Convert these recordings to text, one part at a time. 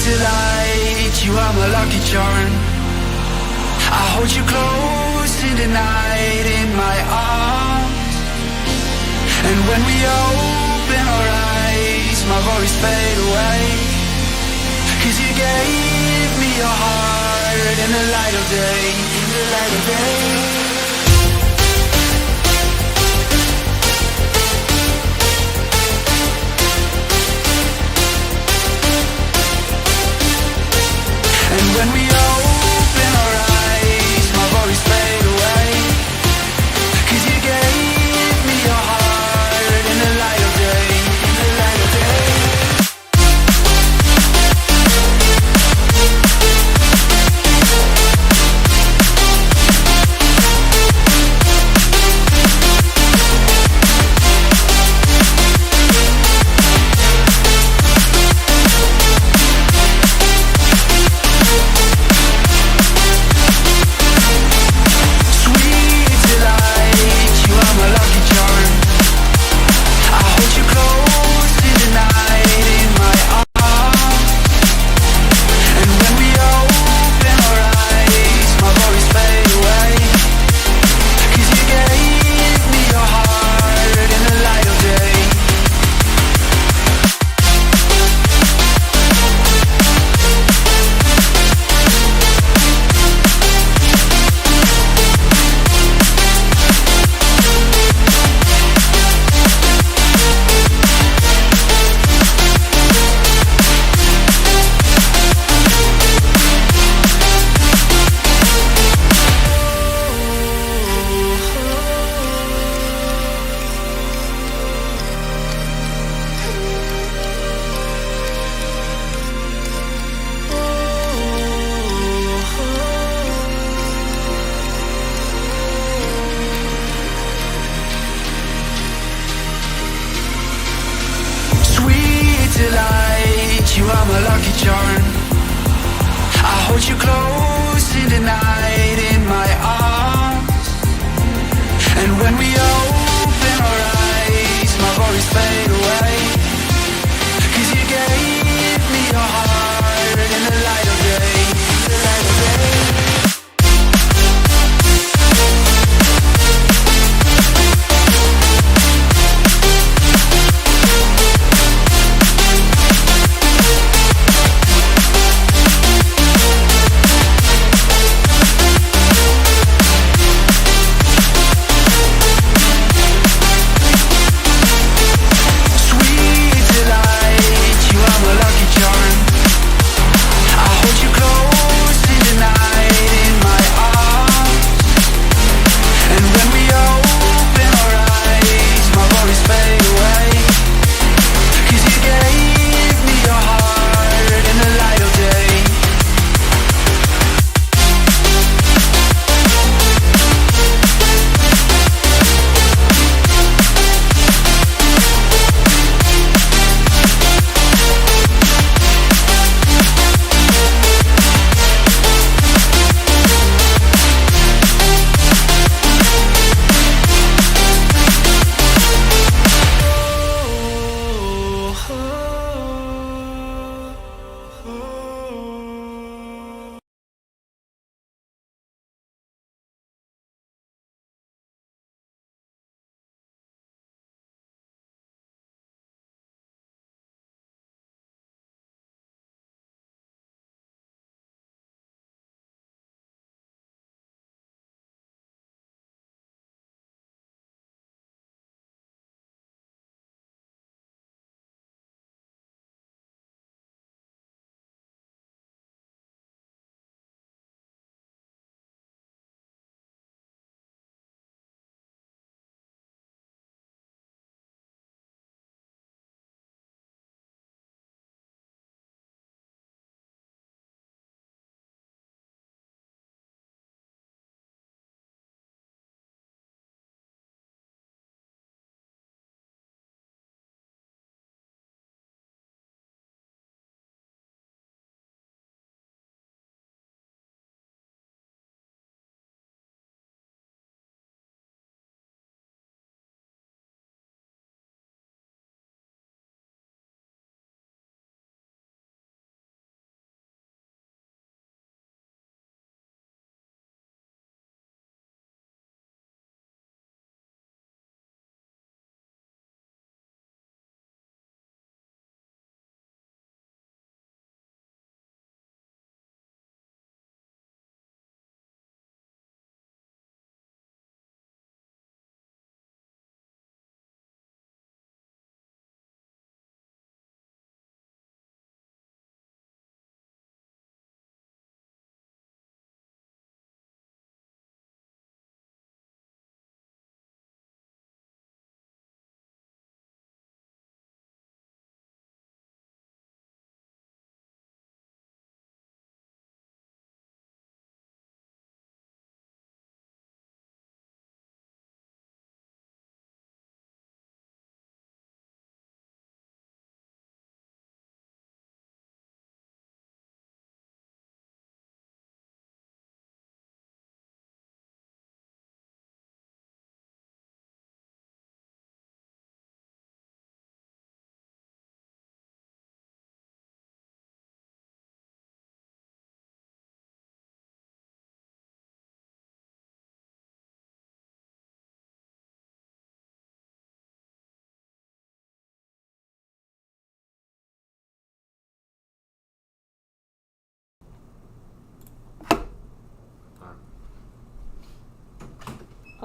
delight, you are my lucky charm. I hold you close in the night in my arms. And when we open our eyes, my worries fade away. 'Cause you gave me your heart in the light of day, in the light of day. And when we open our eyes, my worries fade away. 'Cause you gave me your heart in the light of day, in the light of day. Delight, you are my lucky charm. I hold you close in the night in my arms. And when we open our eyes, my worries fade away. 'Cause you gave me your heart in the light of day, in the light of day.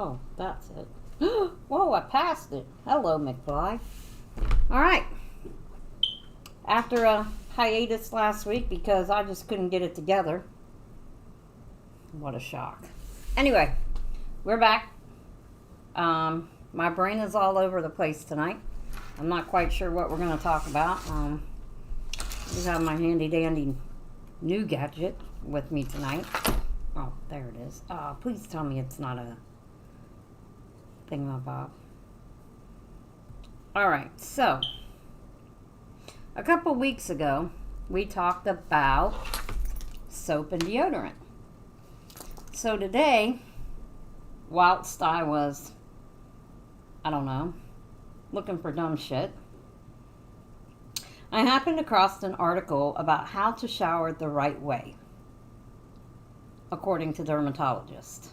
Oh, that's it. Whoa, I passed it. Hello, McFly. All right. After a hiatus last week because I just couldn't get it together. What a shock. Anyway, we're back. My brain is all over the place tonight. I'm not quite sure what we're going to talk about. I have my handy dandy new gadget with me tonight. Oh, there it is. Please tell me it's not a thingamabob. Alright, so a couple weeks ago we talked about soap and deodorant. So today, whilst I was, I don't know, looking for dumb shit, I happened across an article about how to shower the right way, according to dermatologists.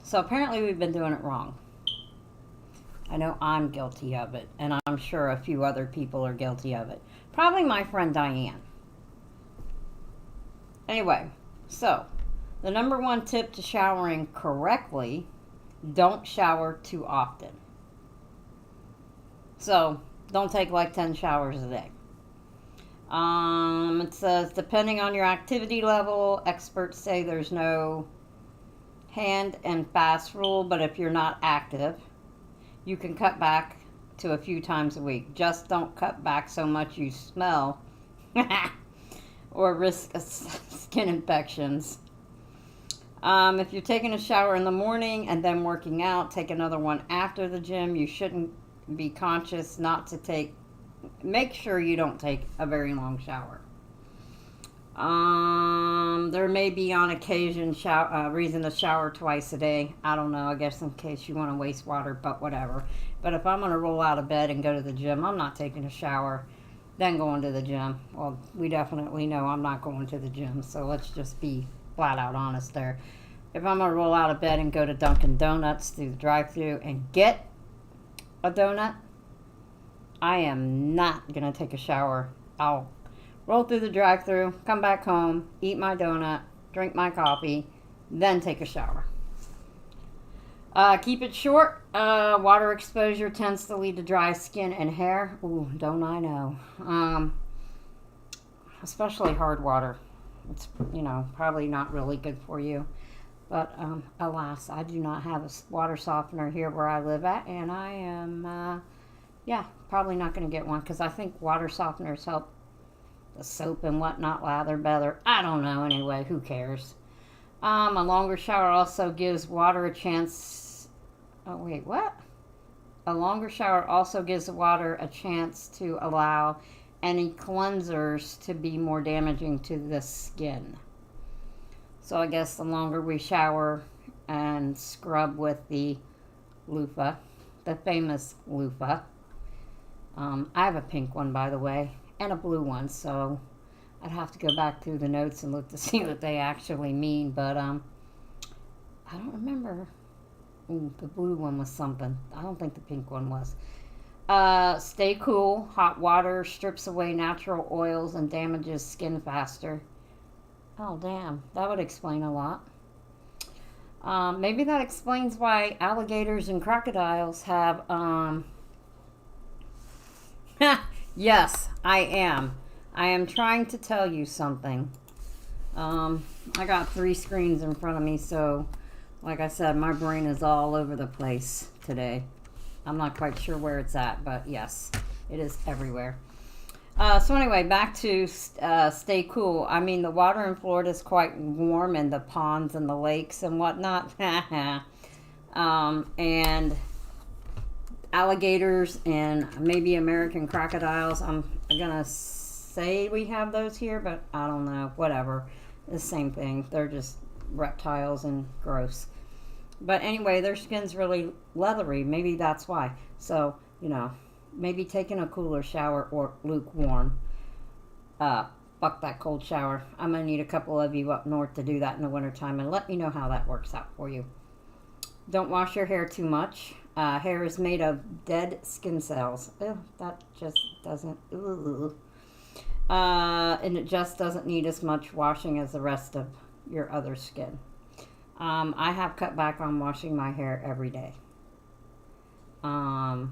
So apparently we've been doing it wrong. I know I'm guilty of it, and I'm sure a few other people are guilty of it. Probably my friend Diane. Anyway, so the number one tip to showering correctly: don't shower too often. So don't take like 10 showers a day. It says, depending on your activity level, experts say there's no hand and fast rule, but if you're not active, you can cut back to a few times a week. Just don't cut back so much you smell or risk skin infections. If you're taking a shower in the morning and then working out, take another one after the gym. You shouldn't be conscious not to make sure you don't take a very long shower. There may be on occasion reason to shower twice a day. I don't know, I guess in case you want to waste water, but whatever. But if I'm going to roll out of bed and go to the gym, I'm not taking a shower, then going to the gym. Well, we definitely know I'm not going to the gym, so let's just be flat out honest there. If I'm going to roll out of bed and go to Dunkin' Donuts through the drive-thru and get a donut, I am not going to take a shower. I'll roll through the drive-thru, come back home, eat my donut, drink my coffee, then take a shower. Keep it short. Water exposure tends to lead to dry skin and hair. Ooh, don't I know. Especially hard water. It's, probably not really good for you. But alas, I do not have a water softener here where I live at, and I am, probably not going to get one because I think water softeners help the soap and whatnot lather better. I don't know. Anyway, who cares? A longer shower also gives water a chance. Oh, wait, what? A longer shower also gives the water a chance to allow any cleansers to be more damaging to the skin. So I guess the longer we shower and scrub with the loofah, the famous loofah. I have a pink one, by the way, and a blue one, so I'd have to go back through the notes and look to see what they actually mean, but I don't remember. Ooh, the blue one was something. I don't think the pink one was. Stay cool. Hot water strips away natural oils and damages skin faster. Oh, damn. That would explain a lot. Maybe that explains why alligators and crocodiles have, Yes, I am. I am trying to tell you something. I got 3 screens in front of me, so like I said, my brain is all over the place today. I'm not quite sure where it's at, but yes, it is everywhere. So anyway, back to stay cool. I mean, the water in Florida is quite warm in the ponds and the lakes and whatnot. And alligators and maybe American crocodiles. I'm gonna say we have those here, but I don't know. Whatever. The same thing. They're just reptiles and gross. But anyway, their skin's really leathery. Maybe that's why. So, maybe taking a cooler shower or lukewarm. Fuck that cold shower. I'm going to need a couple of you up north to do that in the wintertime, and let me know how that works out for you. Don't wash your hair too much. Hair is made of dead skin cells. Ugh, that just doesn't... and it just doesn't need as much washing as the rest of your other skin. I have cut back on washing my hair every day. Oh,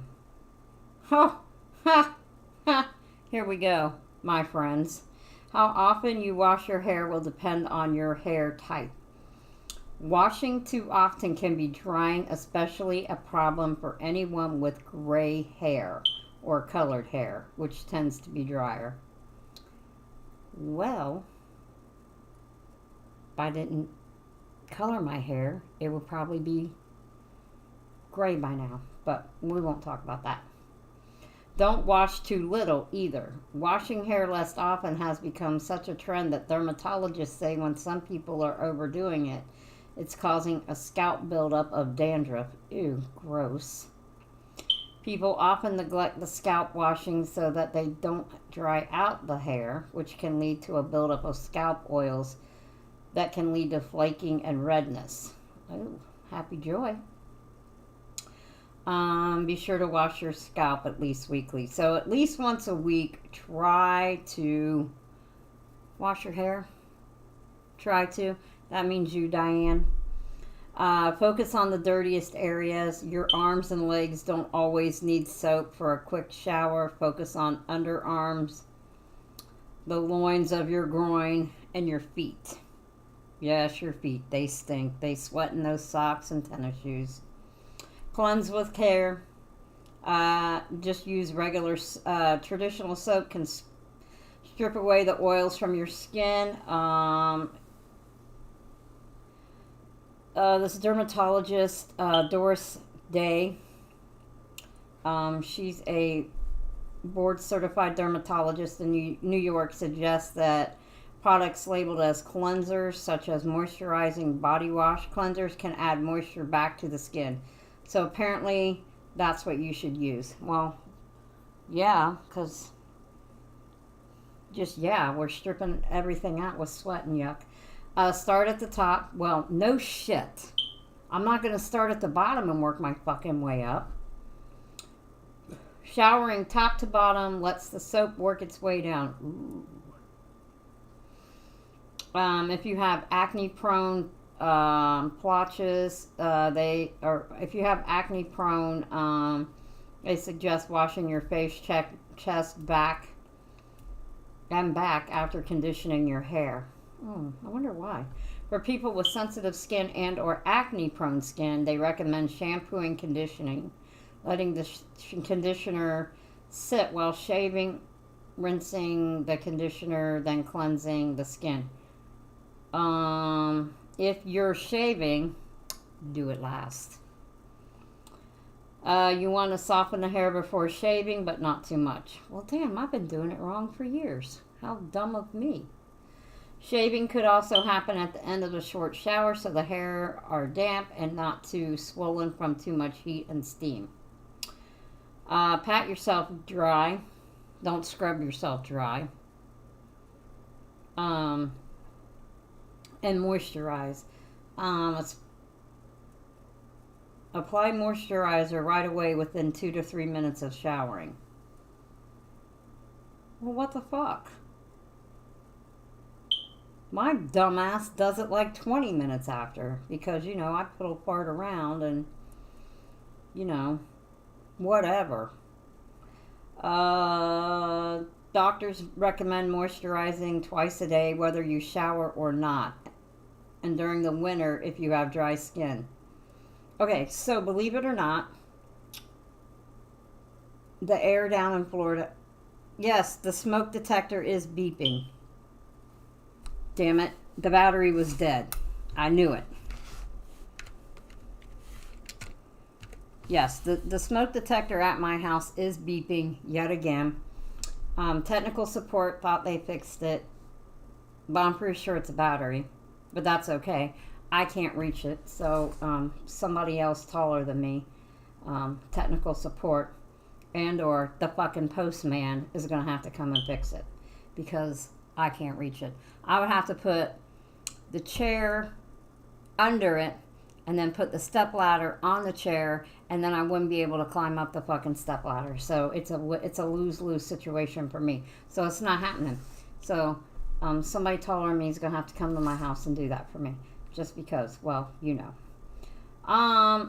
ha, ha. Here we go, my friends. How often you wash your hair will depend on your hair type. Washing too often can be drying, especially a problem for anyone with gray hair or colored hair, which tends to be drier. Well, if I didn't color my hair, it would probably be gray by now, but we won't talk about that. Don't wash too little either. Washing hair less often has become such a trend that dermatologists say when some people are overdoing it, it's causing a scalp buildup of dandruff. Ew, gross. People often neglect the scalp washing so that they don't dry out the hair, which can lead to a buildup of scalp oils that can lead to flaking and redness. Oh, happy joy. Be sure to wash your scalp at least weekly. So at least once a week, try to wash your hair. Try to. That means you, Diane. Focus on the dirtiest areas. Your arms and legs don't always need soap for a quick shower. Focus on underarms, the loins of your groin, and your feet. Yes, your feet. They stink. They sweat in those socks and tennis shoes. Cleanse with care. Just use regular traditional soap can strip away the oils from your skin. This dermatologist, Doris Day, she's a board certified dermatologist in New York, suggests that products labeled as cleansers, such as moisturizing body wash cleansers, can add moisture back to the skin. So apparently that's what you should use. Well, yeah, because we're stripping everything out with sweat and yuck. Start at the top. Well, no shit. I'm not going to start at the bottom and work my fucking way up. Showering top to bottom lets the soap work its way down. Ooh. If you have acne-prone blotches, if you have acne-prone, they suggest washing your face, chest, back after conditioning your hair. I wonder why. For people with sensitive skin and or acne-prone skin, they recommend shampooing, conditioning, letting the conditioner sit while shaving, rinsing the conditioner, then cleansing the skin. If you're shaving, do it last. You want to soften the hair before shaving, but not too much. Well, damn, I've been doing it wrong for years. How dumb of me. Shaving could also happen at the end of a short shower, so the hair are damp and not too swollen from too much heat and steam. Pat yourself dry. Don't scrub yourself dry. And moisturize. Apply moisturizer right away within 2 to 3 minutes of showering. Well, what the fuck? My dumbass does it like 20 minutes after because, I put a part around and, whatever. Doctors recommend moisturizing twice a day, whether you shower or not. And during the winter, if you have dry skin. Okay, so believe it or not, the air down in Florida, yes, the smoke detector is beeping. Damn it, the battery was dead. I knew it. Yes, the smoke detector at my house is beeping yet again. Technical support thought they fixed it, but I'm pretty sure it's a battery. But that's okay. I can't reach it, so somebody else taller than me, technical support, and or the fucking postman is going to have to come and fix it because I can't reach it. I would have to put the chair under it and then put the stepladder on the chair, and then I wouldn't be able to climb up the fucking stepladder. So it's a lose-lose situation for me. So it's not happening. So somebody taller than me is going to have to come to my house and do that for me. just because, well, you know.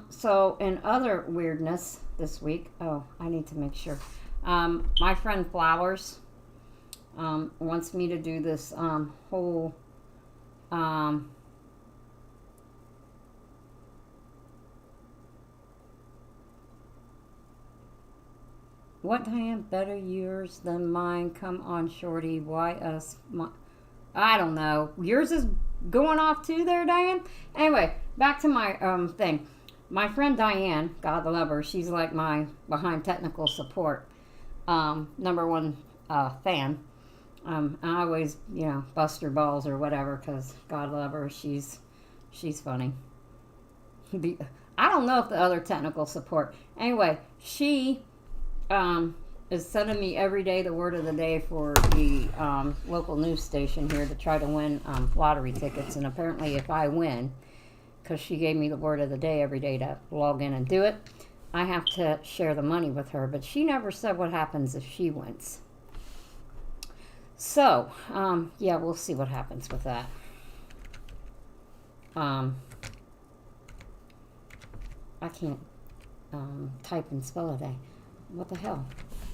So in other weirdness this week, oh, I need to make sure. My friend Flowers wants me to do this whole what, Diane? Better years than mine. Come on, Shorty. Why us? I don't know. Yours is going off too there, Diane? Anyway, back to my thing. My friend Diane, God love her, she's like my behind technical support number one fan. I always, bust her balls or whatever because God love her, she's funny. I don't know if the other technical support. Anyway, she is sending me every day the word of the day for the local news station here to try to win lottery tickets. And apparently if I win, because she gave me the word of the day every day to log in and do it, I have to share the money with her. But she never said what happens if she wins. So, yeah, we'll see what happens with that. I can't type and spell a day. What the hell?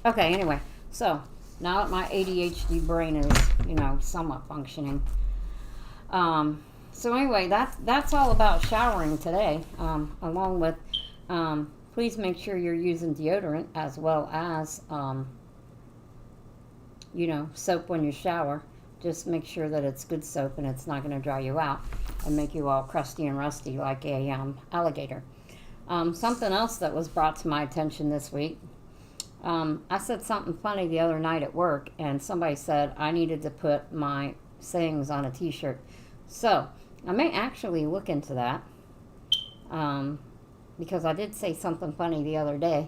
Okay, anyway, so now that my ADHD brain is, somewhat functioning. So anyway, that's all about showering today, along with, please make sure you're using deodorant as well as, soap when you shower. Just make sure that it's good soap and it's not going to dry you out and make you all crusty and rusty like a alligator. Something else that was brought to my attention this week. I said something funny the other night at work, and somebody said I needed to put my sayings on a t-shirt. So I may actually look into that, because I did say something funny the other day,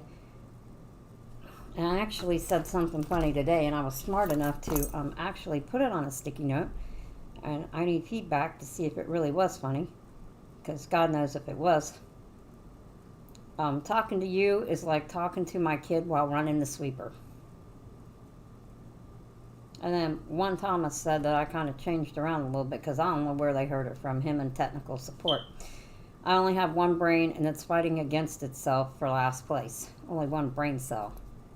and I actually said something funny today, and I was smart enough to actually put it on a sticky note, and I need feedback to see if it really was funny, because God knows if it was. Talking to you is like talking to my kid while running the sweeper. And then one Thomas said that I kind of changed around a little bit because I don't know where they heard it from, him and technical support. I only have one brain and it's fighting against itself for last place. Only one brain cell.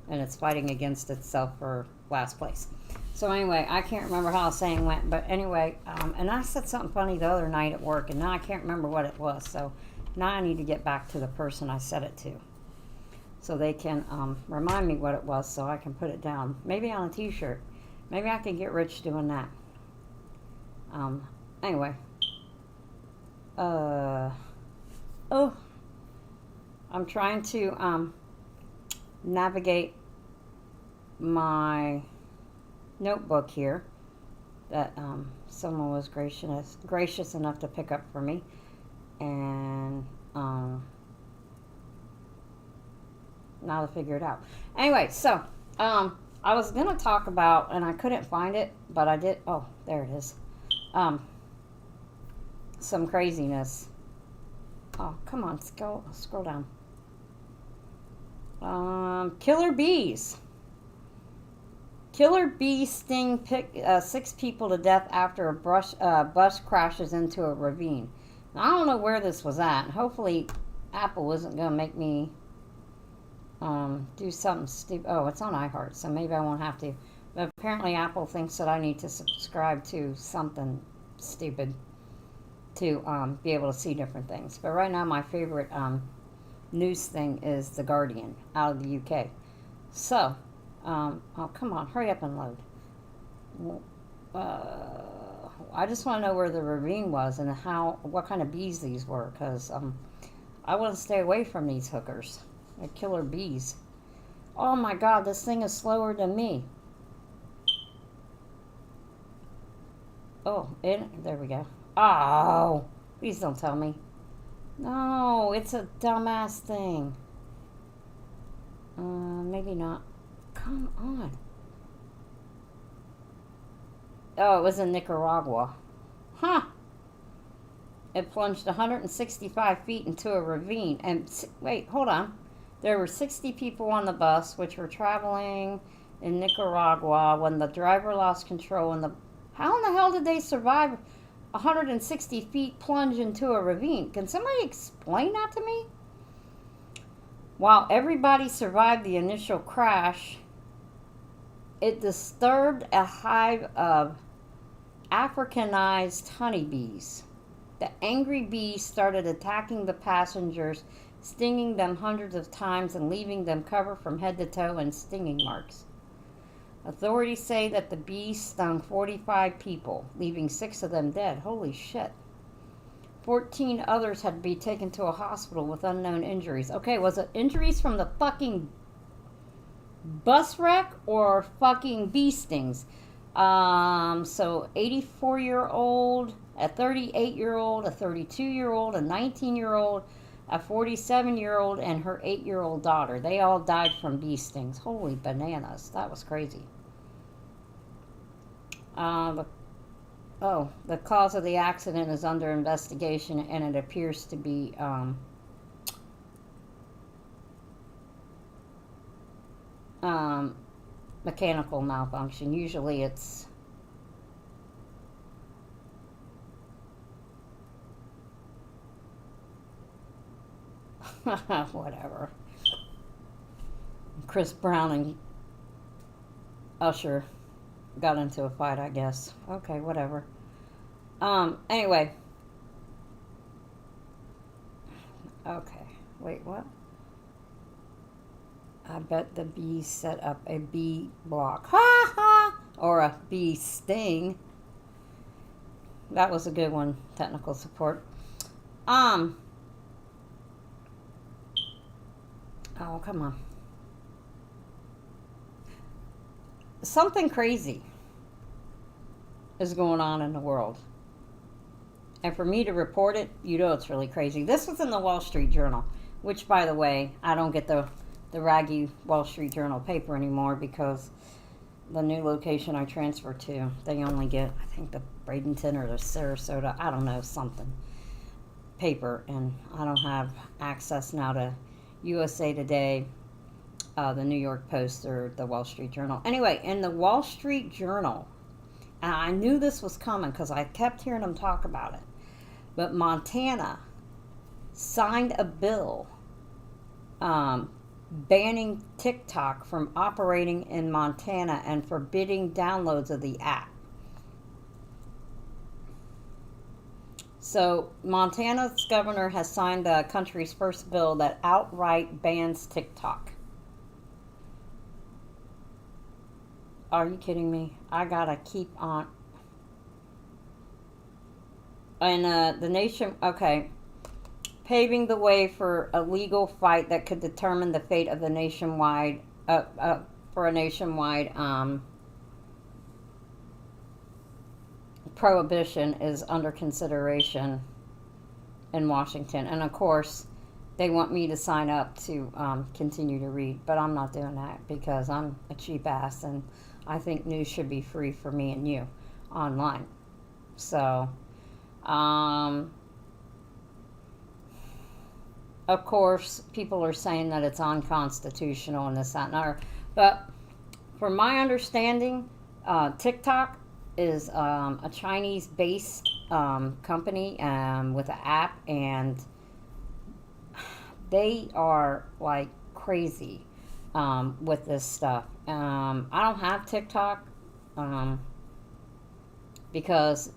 And it's fighting against itself for last place. So anyway, I can't remember how the saying went. But anyway, and I said something funny the other night at work and now I can't remember what it was. So now I need to get back to the person I said it to, so they can remind me what it was so I can put it down. Maybe on a t-shirt. Maybe I can get rich doing that. Anyway. I'm trying to navigate my notebook here that someone was gracious enough to pick up for me. And now to figure it out. Anyway, so I was gonna talk about, and I couldn't find it, but I did. Oh, there it is. Some craziness. Oh, come on, scroll down. Killer bees. Killer bee sting 6 people to death after a bus crashes into a ravine. Now, I don't know where this was at. Hopefully, Apple isn't going to make me do something stupid. Oh, it's on iHeart, so maybe I won't have to. But apparently, Apple thinks that I need to subscribe to something stupid to be able to see different things. But right now, my favorite news thing is The Guardian out of the UK. So, oh, come on, hurry up and load. I just want to know where the ravine was and what kind of bees these were, because I want to stay away from these hookers. They're killer bees. Oh my God, this thing is slower than me. Oh, there we go. Oh, please don't tell me. No, it's a dumbass thing. Maybe not. Come on. Oh, it was in Nicaragua. Huh. It plunged 165 feet into a ravine. And wait, hold on. There were 60 people on the bus, which were traveling in Nicaragua when the driver lost control. And how in the hell did they survive 160 feet plunge into a ravine. Can somebody explain that to me? While everybody survived the initial crash, it disturbed a hive of Africanized honeybees. The angry bees started attacking the passengers, stinging them hundreds of times and leaving them covered from head to toe in stinging marks. Authorities say that the bees stung 45 people, leaving 6 of them dead. Holy shit. 14 others had to be taken to a hospital with unknown injuries. Okay, was it injuries from the fucking bus wreck or fucking bee stings? So 84-year-old, a 38-year-old, a 32-year-old, a 19-year-old, a 47-year-old, and her 8-year-old daughter. They all died from bee stings. Holy bananas. That was crazy. The cause of the accident is under investigation, and it appears to be mechanical malfunction. Usually it's whatever. Chris Brown and Usher got into a fight, I guess. Okay, whatever. Anyway. Okay. Wait, what? I bet the bees set up a bee block. Ha ha! Or a bee sting. That was a good one, technical support. Oh, come on. Something crazy is going on in the world. And for me to report it, you know it's really crazy. This was in the Wall Street Journal, which, by the way, I don't get the raggy Wall Street Journal paper anymore because the new location I transferred to, they only get, I think, the Bradenton or the Sarasota, I don't know, something, paper. And I don't have access now to USA Today, the New York Post, or the Wall Street Journal. Anyway, in the Wall Street Journal, and I knew this was coming because I kept hearing them talk about it, but Montana signed a bill banning TikTok from operating in Montana and forbidding downloads of the app. So Montana's governor has signed the country's first bill that outright bans TikTok. Are you kidding me? I gotta keep on. And the nation, okay, paving the way for a legal fight that could determine the fate of the nationwide, for a nationwide prohibition is under consideration in Washington. And of course, they want me to sign up to continue to read, but I'm not doing that because I'm a cheap ass and I think news should be free for me and you online. So, of course, people are saying that it's unconstitutional and this, that, and other. But from my understanding, TikTok is a Chinese-based company with an app, and they are like crazy with this stuff. I don't have TikTok because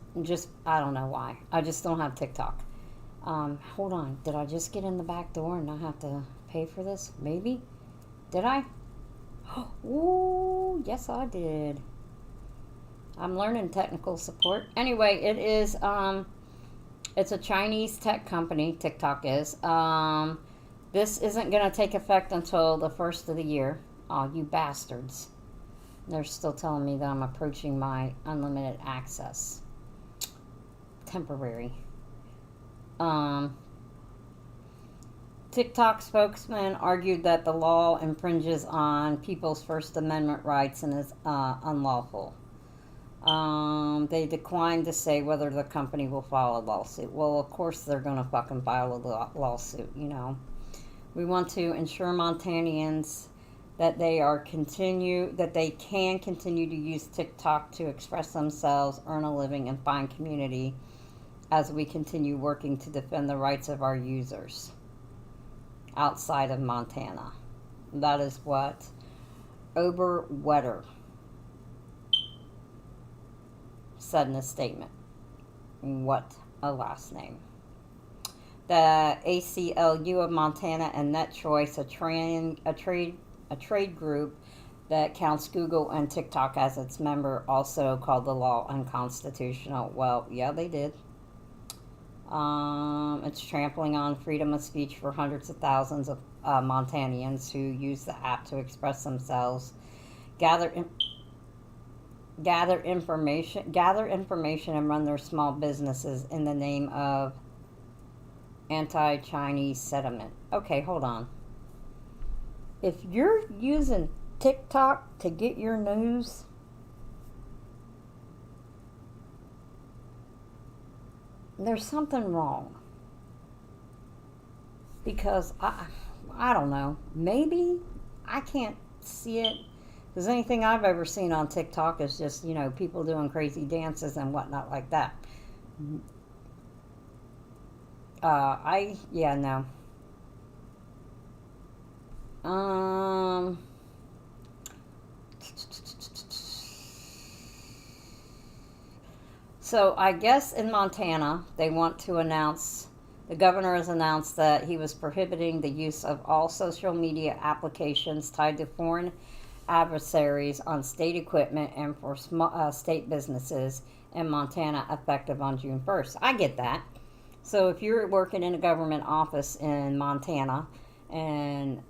I don't know why. I just don't have TikTok. Hold on. Did I just get in the back door and not have to pay for this? Maybe. Did I? Ooh, yes I did. I'm learning technical support. Anyway, it is, it's a Chinese tech company, TikTok is. This isn't going to take effect until the first of the year. Oh, you bastards. They're still telling me that I'm approaching my unlimited access. Temporary. TikTok spokesman argued that the law infringes on people's First Amendment rights and is unlawful. They declined to say whether the company will file a lawsuit. Well, of course they're going to fucking file a lawsuit, you know. We want to ensure Montanians that they can continue to use TikTok to express themselves, earn a living, and find community as we continue working to defend the rights of our users outside of Montana. That is what Oberwetter said in a statement. What a last name. The ACLU of Montana and NetChoice, a trade group that counts Google and TikTok as its member, also called the law unconstitutional. Well, yeah, they did. It's trampling on freedom of speech for hundreds of thousands of Montanians who use the app to express themselves, gather information, and run their small businesses in the name of anti-Chinese sentiment. Okay, hold on. If you're using TikTok to get your news, there's something wrong. Because I don't know. Maybe I can't see it. Because anything I've ever seen on TikTok is just, people doing crazy dances and whatnot like that. No. So I guess in Montana, they want to announce, the governor has announced that he was prohibiting the use of all social media applications tied to foreign adversaries on state equipment and for state businesses in Montana effective on June 1st. I get that. So if you're working in a government office in Montana, and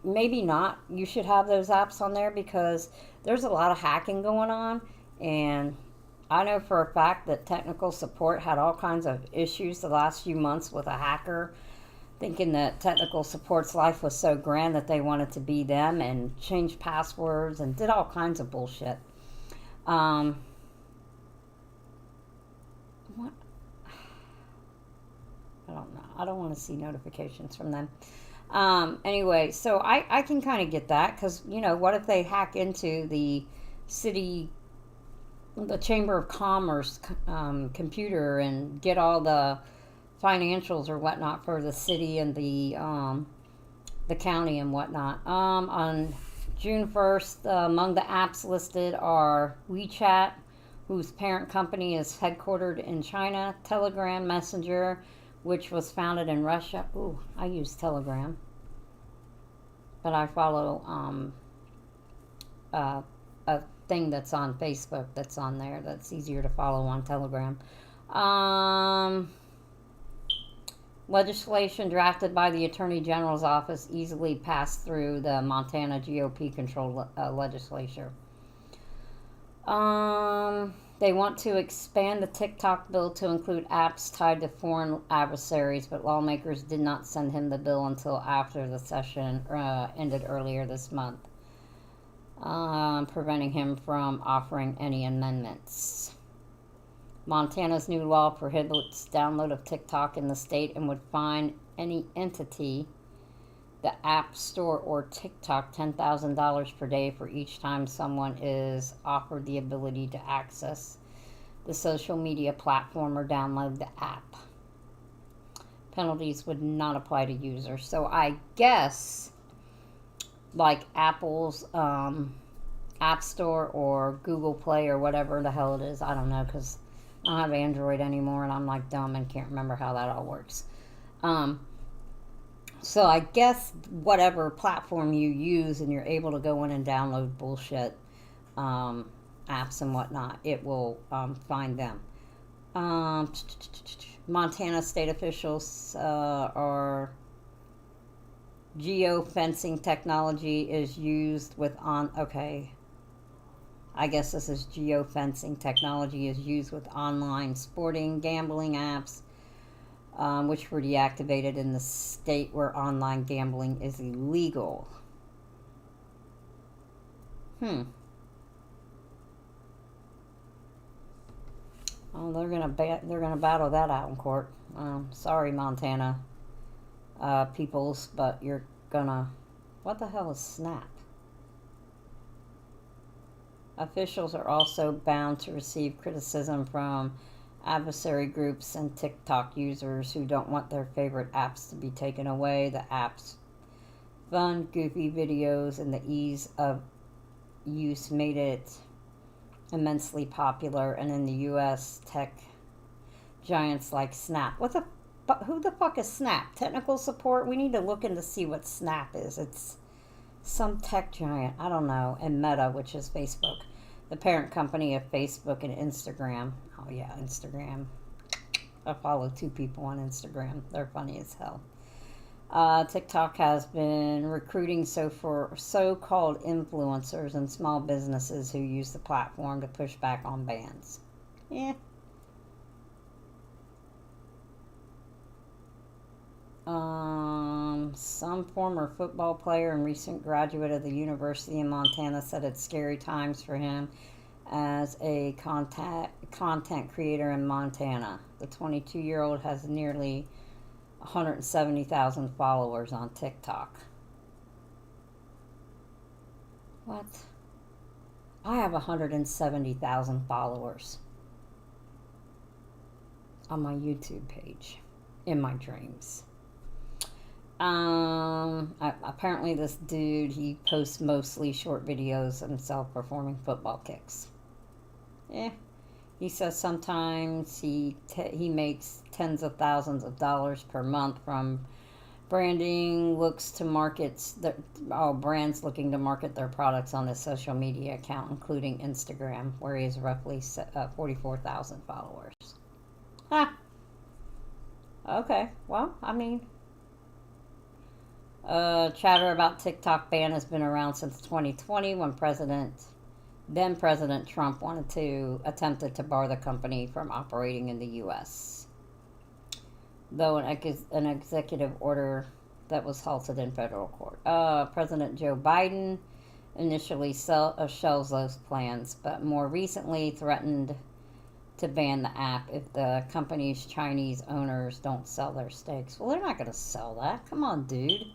maybe not, you should have those apps on there because there's a lot of hacking going on. And I know for a fact that technical support had all kinds of issues the last few months with a hacker thinking that technical support's life was so grand that they wanted to be them and changed passwords and did all kinds of bullshit. What? I don't know. I don't want to see notifications from them. Anyway, so I can kind of get that because, what if they hack into the Chamber of Commerce computer and get all the financials or whatnot for the city and the county and whatnot. On June 1st, among the apps listed are WeChat, whose parent company is headquartered in China, Telegram Messenger, which was founded in Russia. Ooh, I use Telegram. But I follow a thing that's on Facebook that's on there that's easier to follow on Telegram. Legislation drafted by the Attorney General's office easily passed through the Montana GOP-controlled legislature. They want to expand the TikTok bill to include apps tied to foreign adversaries, but lawmakers did not send him the bill until after the session ended earlier this month, preventing him from offering any amendments. Montana's new law prohibits download of TikTok in the state and would fine any entity, the App Store or TikTok, $10,000 per day for each time someone is offered the ability to access the social media platform or download the app. Penalties would not apply to users. So I guess like Apple's App Store or Google Play or whatever the hell it is, I don't know because I don't have Android anymore and I'm like dumb and can't remember how that all works. So I guess whatever platform you use and you're able to go in and download bullshit apps and whatnot, it will find them. Montana state officials are geofencing technology is used with I guess this is geofencing technology is used with online sporting gambling apps, which were deactivated in the state where online gambling is illegal. Oh, they're gonna battle that out in court. Sorry, Montana peoples, but you're gonna. What the hell is Snap? Officials are also bound to receive criticism from adversary groups and TikTok users who don't want their favorite apps to be taken away. The app's fun, goofy videos and the ease of use made it immensely popular. And in the U.S., tech giants like Snap. Who the fuck is Snap? Technical support? We need to look into see what Snap is. It's some tech giant. I don't know. And Meta, which is Facebook, the parent company of Facebook and Instagram. Oh yeah, Instagram. I follow 2 people on Instagram. They're funny as hell. TikTok has been recruiting so-called influencers and small businesses who use the platform to push back on bans. Yeah. Some former football player and recent graduate of the University of Montana said it's scary times for him as a content creator in Montana. The 22-year-old has nearly 170,000 followers on TikTok. What? I have 170,000 followers on my YouTube page in my dreams. Apparently this dude, he posts mostly short videos of himself performing football kicks. He says sometimes he makes tens of thousands of dollars per month from branding, brands looking to market their products on his social media account, including Instagram, where he has roughly 44,000 followers. Okay, well, I mean, chatter about TikTok ban has been around since 2020 when then President Trump attempted to bar the company from operating in the U.S. Though an executive order that was halted in federal court. President Joe Biden initially shelves those plans, but more recently threatened to ban the app if the company's Chinese owners don't sell their stakes. Well, they're not going to sell that. Come on, dude.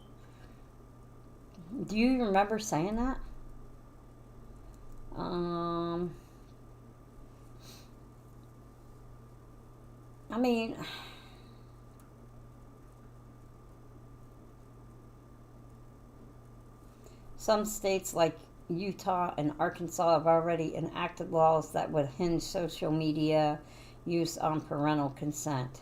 Do you remember saying that? I mean, some states like Utah and Arkansas have already enacted laws that would hinge social media use on parental consent.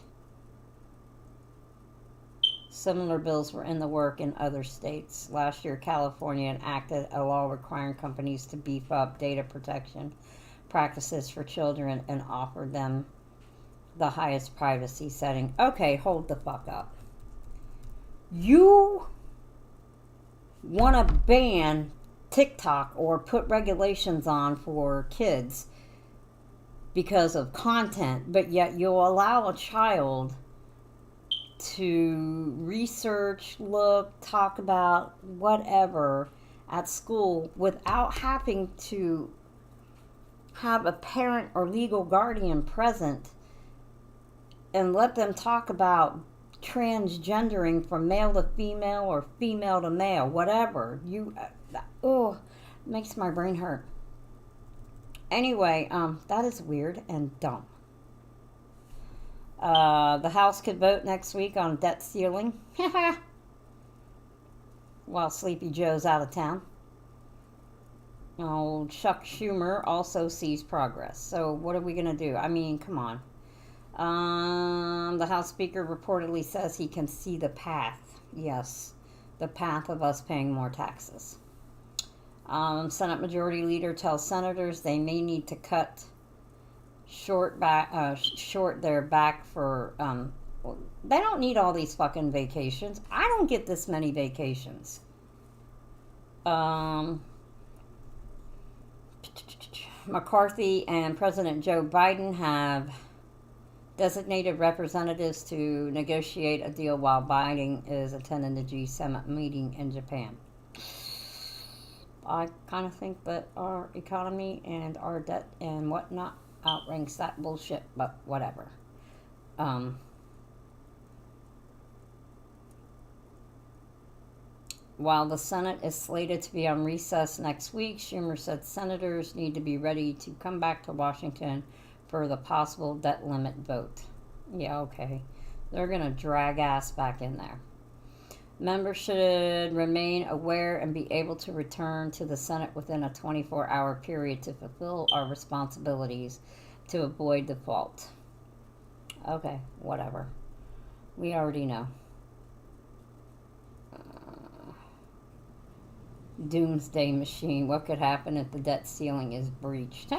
Similar bills were in the work in other states. Last year, California enacted a law requiring companies to beef up data protection practices for children and offer them the highest privacy setting. Okay, hold the fuck up. You want to ban TikTok or put regulations on for kids because of content, but yet you'll allow a child to research, look, talk about whatever at school without having to have a parent or legal guardian present and let them talk about transgendering from male to female or female to male, whatever. Makes my brain hurt. Anyway, that is weird and dumb. The House could vote next week on debt ceiling while Sleepy Joe's out of town. Old Chuck Schumer also sees progress. So what are we going to do? I mean, come on. The House Speaker reportedly says he can see the path. Yes, the path of us paying more taxes. Senate Majority Leader tells senators they may need to cut short their back for they don't need all these fucking vacations. I don't get this many vacations. McCarthy and President Joe Biden have designated representatives to negotiate a deal while Biden is attending the G7 meeting in Japan. I kind of think that our economy and our debt and whatnot outranks that bullshit, but whatever. While the Senate is slated to be on recess next week, Schumer said senators need to be ready to come back to Washington for the possible debt limit vote. Yeah, okay. They're going to drag ass back in there. Members should remain aware and be able to return to the Senate within a 24-hour period to fulfill our responsibilities to avoid default. Okay, whatever. We already know. Doomsday machine. What could happen if the debt ceiling is breached?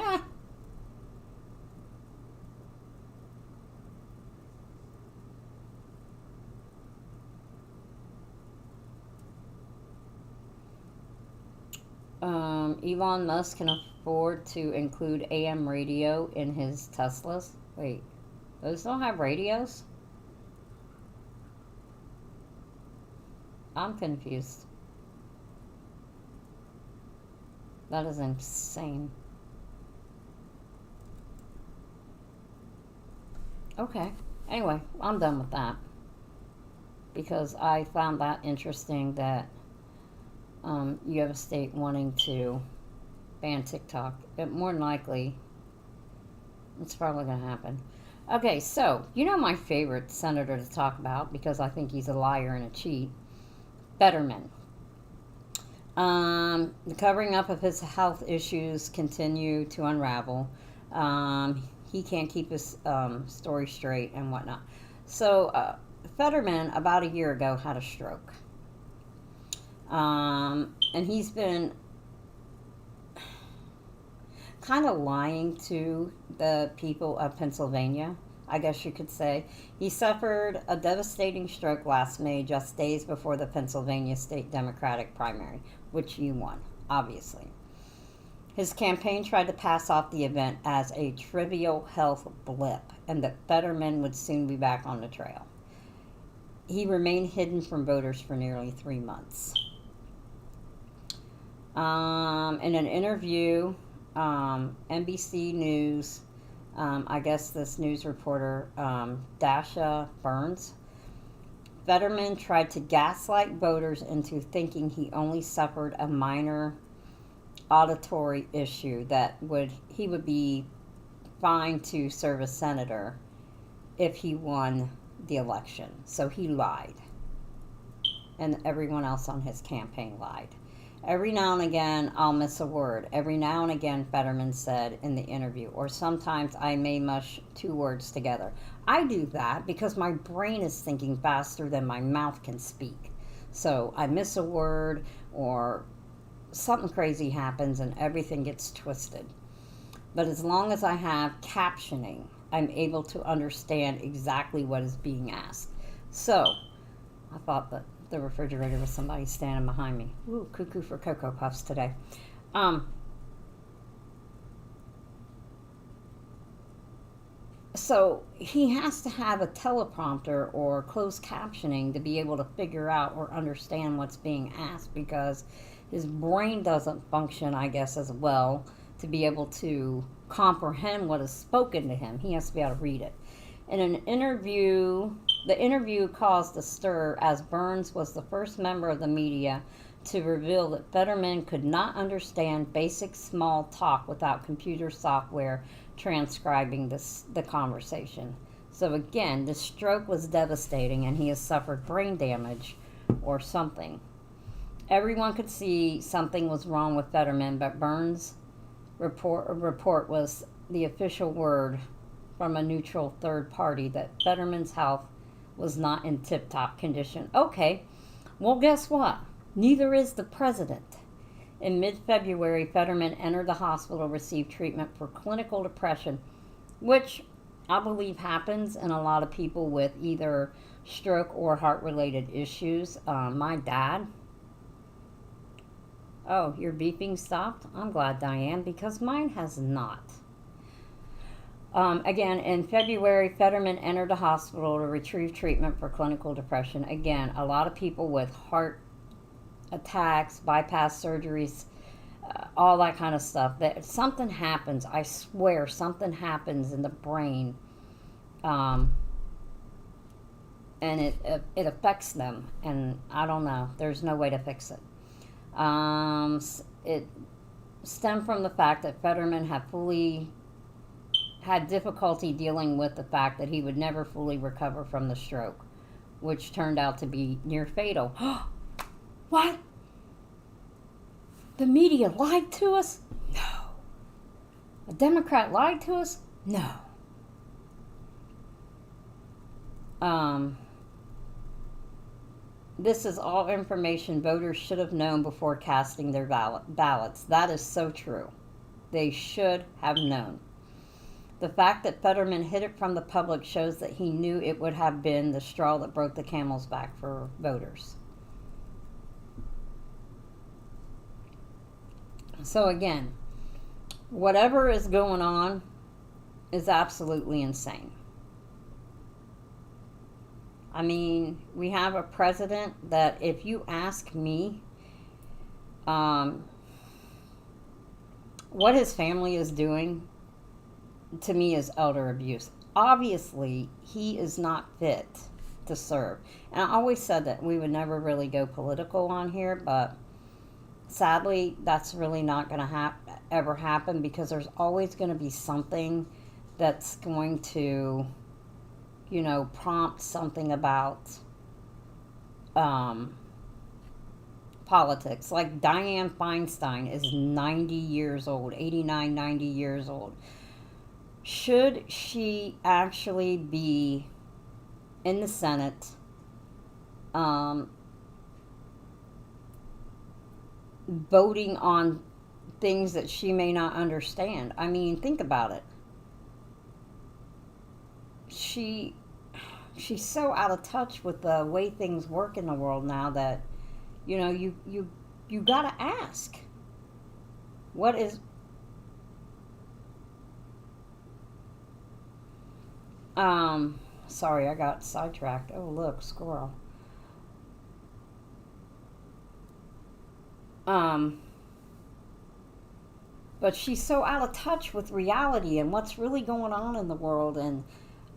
Elon Musk can afford to include AM radio in his Teslas. Wait, those don't have radios? I'm confused. That is insane. Okay. Anyway, I'm done with that. Because I found that interesting that you have a state wanting to ban TikTok. But more than likely, it's probably going to happen. Okay, so, you know my favorite senator to talk about, because I think he's a liar and a cheat, Fetterman. The covering up of his health issues continue to unravel. He can't keep his story straight and whatnot. So, Fetterman, about a year ago, had a stroke. And he's been kind of lying to the people of Pennsylvania, I guess you could say. He suffered a devastating stroke last May, just days before the Pennsylvania state Democratic primary, which he won, obviously. His campaign tried to pass off the event as a trivial health blip, and that Fetterman would soon be back on the trail. He remained hidden from voters for nearly 3 months. In an interview, NBC News, I guess this news reporter, Dasha Burns, Fetterman tried to gaslight voters into thinking he only suffered a minor auditory issue that he would be fine to serve as senator if he won the election. So he lied. And everyone else on his campaign lied. Every now and again, I'll miss a word. Every now and again, Fetterman said in the interview. Or sometimes I may mush 2 words together. I do that because my brain is thinking faster than my mouth can speak. So I miss a word or something crazy happens and everything gets twisted. But as long as I have captioning, I'm able to understand exactly what is being asked. So I thought that the refrigerator was somebody standing behind me. Ooh, cuckoo for Cocoa Puffs today. So he has to have a teleprompter or closed captioning to be able to figure out or understand what's being asked, because his brain doesn't function, I guess, as well to be able to comprehend what is spoken to him. He has to be able to read it. In an interview, the interview caused a stir as Burns was the first member of the media to reveal that Fetterman could not understand basic small talk without computer software transcribing the conversation. So again, the stroke was devastating and he has suffered brain damage or something. Everyone could see something was wrong with Fetterman, but Burns' report was the official word from a neutral third party that Fetterman's health was not in tip-top condition. Okay, well, guess what? Neither is the president. In mid-February, Fetterman entered the hospital to receive treatment for clinical depression, which I believe happens in a lot of people with either stroke or heart-related issues. My dad. Oh, your beeping stopped? I'm glad, Diane, because mine has not. Again, in February, Fetterman entered a hospital to retrieve treatment for clinical depression. Again, a lot of people with heart attacks, bypass surgeries, all that kind of stuff. That something happens. I swear, something happens in the brain, and it affects them. And I don't know. There's no way to fix it. It stemmed from the fact that Fetterman had fully had difficulty dealing with the fact that he would never fully recover from the stroke, which turned out to be near fatal. What? The media lied to us? No. A Democrat lied to us? No. This is all information voters should have known before casting their ballots. That is so true. They should have known. The fact that Fetterman hid it from the public shows that he knew it would have been the straw that broke the camel's back for voters. So again, whatever is going on is absolutely insane. I mean, we have a president that, if you ask me, what his family is doing, to me, is elder abuse. Obviously, he is not fit to serve. And I always said that we would never really go political on here, but sadly, that's really not going to ever happen, because there's always going to be something that's going to, prompt something about politics. Like Dianne Feinstein is 90 years old, 89, 90 years old. Should she actually be in the Senate voting on things that she may not understand? I mean, think about it. She's so out of touch with the way things work in the world now that you gotta ask, what is sorry, I got sidetracked. Oh, look, squirrel. But she's so out of touch with reality and what's really going on in the world and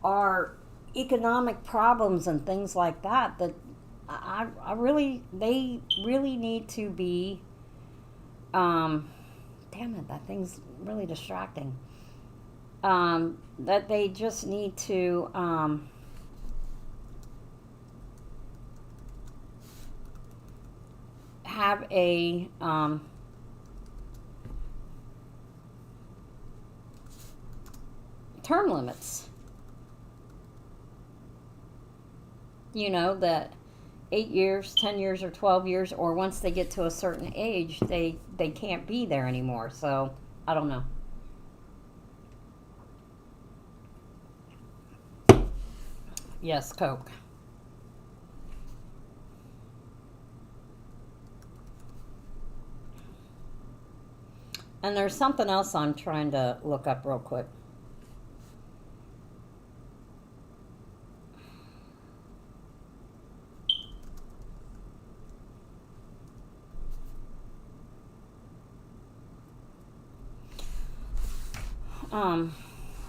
our economic problems and things like that, that they really need to be, damn it, that thing's really distracting. That they just need to, have a, term limits. That 8 years, 10 years, or 12 years, or once they get to a certain age, they can't be there anymore. So, I don't know. Yes, Coke. And there's something else I'm trying to look up real quick.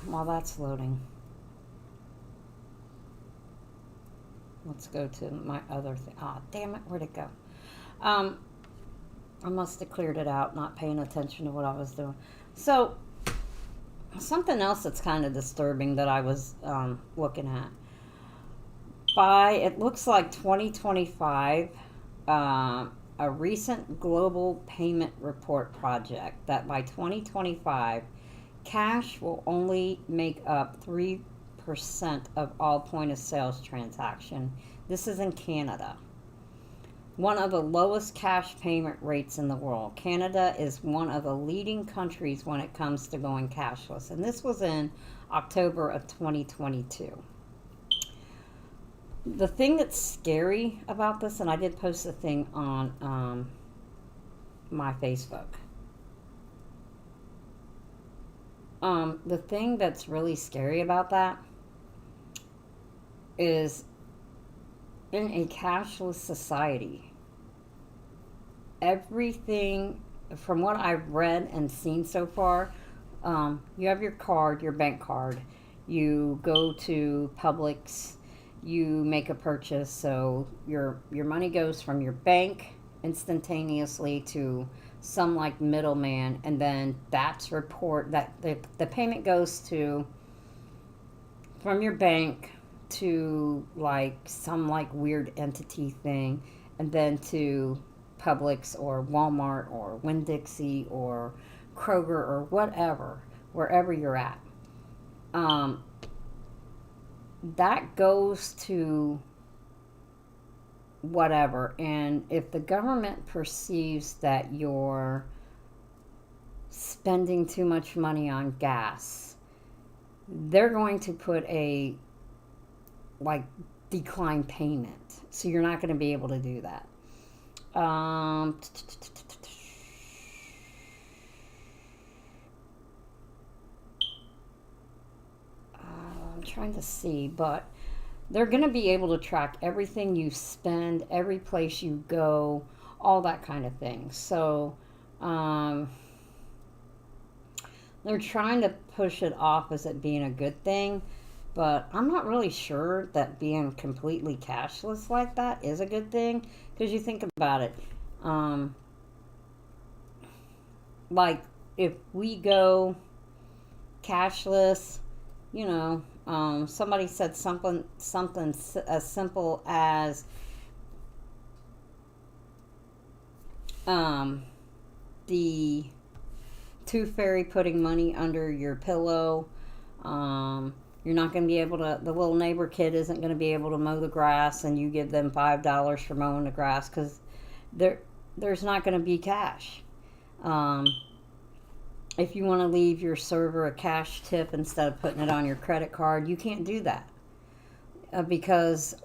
While that's loading, let's go to my other thing. Oh, damn it, where'd it go? I must have cleared it out, not paying attention to what I was doing. So, something else that's kind of disturbing that I was looking at. It looks like 2025, a recent global payment report project that by 2025, cash will only make up 3% of all point of sales transaction. This is in Canada. One of the lowest cash payment rates in the world. Canada is one of the leading countries when it comes to going cashless. And this was in October of 2022. The thing that's scary about this, and I did post a thing on my Facebook. The thing that's really scary about that is, in a cashless society, everything, from what I've read and seen so far, you have your card, your bank card, you go to Publix, you make a purchase, so your money goes from your bank instantaneously to some like middleman, and then that's report that the payment goes to from your bank to like some like weird entity thing, and then to Publix or Walmart or Winn-Dixie or Kroger or whatever, wherever you're at. Um, that goes to whatever. And if the government perceives that you're spending too much money on gas, they're going to put a like decline payment. So you're not going to be able to do that. I'm trying to see, but they're going to be able to track everything you spend, every place you go, all that kind of thing. So they're trying to push it off as it being a good thing, but I'm not really sure that being completely cashless like that is a good thing, because you think about it. Um, like, if we go cashless, you know, somebody said something as simple as the tooth fairy putting money under your pillow. You're not going to be able to, the little neighbor kid isn't going to be able to mow the grass, and you give them $5 for mowing the grass, because there's not going to be cash. If you want to leave your server a cash tip instead of putting it on your credit card, you can't do that, because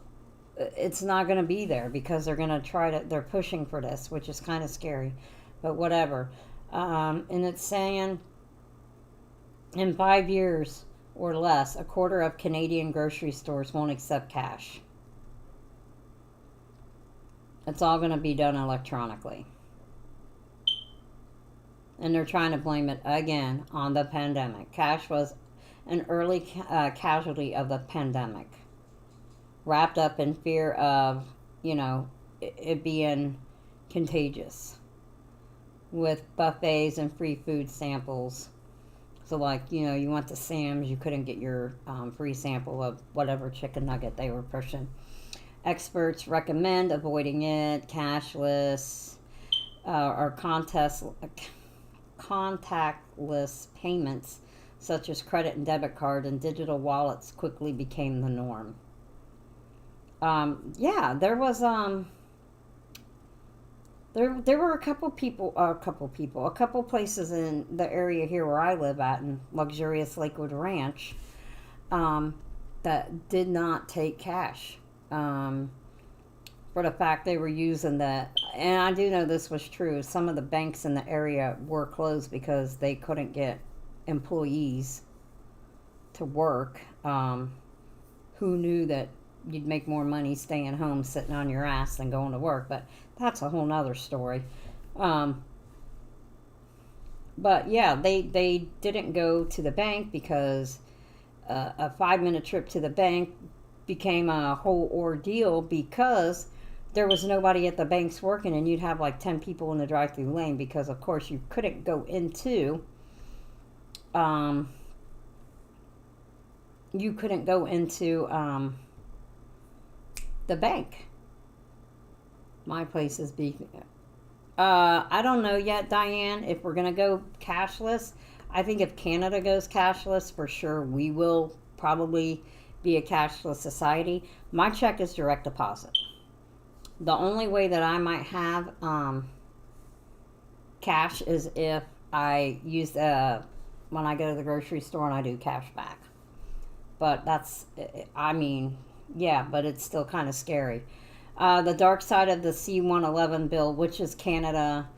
it's not going to be there, because they're going to they're pushing for this, which is kind of scary, but whatever. And it's saying in 5 years or less, a quarter of Canadian grocery stores won't accept cash. It's all going to be done electronically. And they're trying to blame it again on the pandemic. Cash was an early casualty of the pandemic, wrapped up in fear of, it being contagious, with buffets and free food samples. So, like, you went to Sam's, you couldn't get your free sample of whatever chicken nugget they were pushing. Experts recommend avoiding it. Cashless or contactless payments, such as credit and debit card and digital wallets, quickly became the norm. There was there were a couple places in the area here where I live at, in luxurious Lakewood Ranch, that did not take cash, for the fact they were using that. And I do know this was true. Some of the banks in the area were closed because they couldn't get employees to work. Who knew that you'd make more money staying home sitting on your ass than going to work? But that's a whole nother story. But yeah, they didn't go to the bank, because a 5-minute trip to the bank became a whole ordeal, because there was nobody at the banks working, and you'd have like 10 people in the drive-through lane, because of course you couldn't go into the bank. My place is beefing. I don't know yet, Diane, if we're going to go cashless. I think if Canada goes cashless, for sure we will probably be a cashless society. My check is direct deposit. The only way that I might have cash is if I use when I go to the grocery store and I do cash back. But that's, but it's still kind of scary. The dark side of the C-111 bill, which is Canada,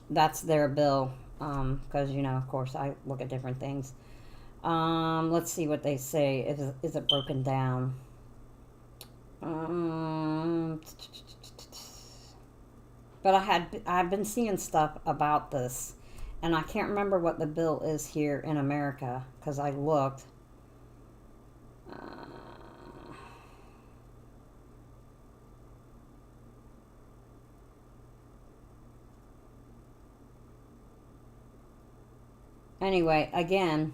that's their bill, because, of course, I look at different things. Let's see what they say. Is it broken down? But I've been seeing stuff about this, and I can't remember what the bill is here in America, because I looked. Anyway, again,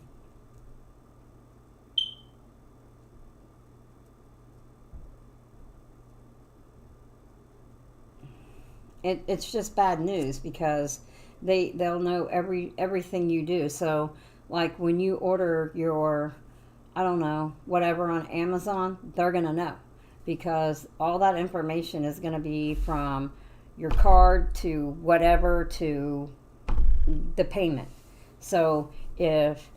it's just bad news because they'll know everything you do. So like when you order your, I don't know, whatever on Amazon, they're gonna know because all that information is gonna be from your card to whatever to the payment. So if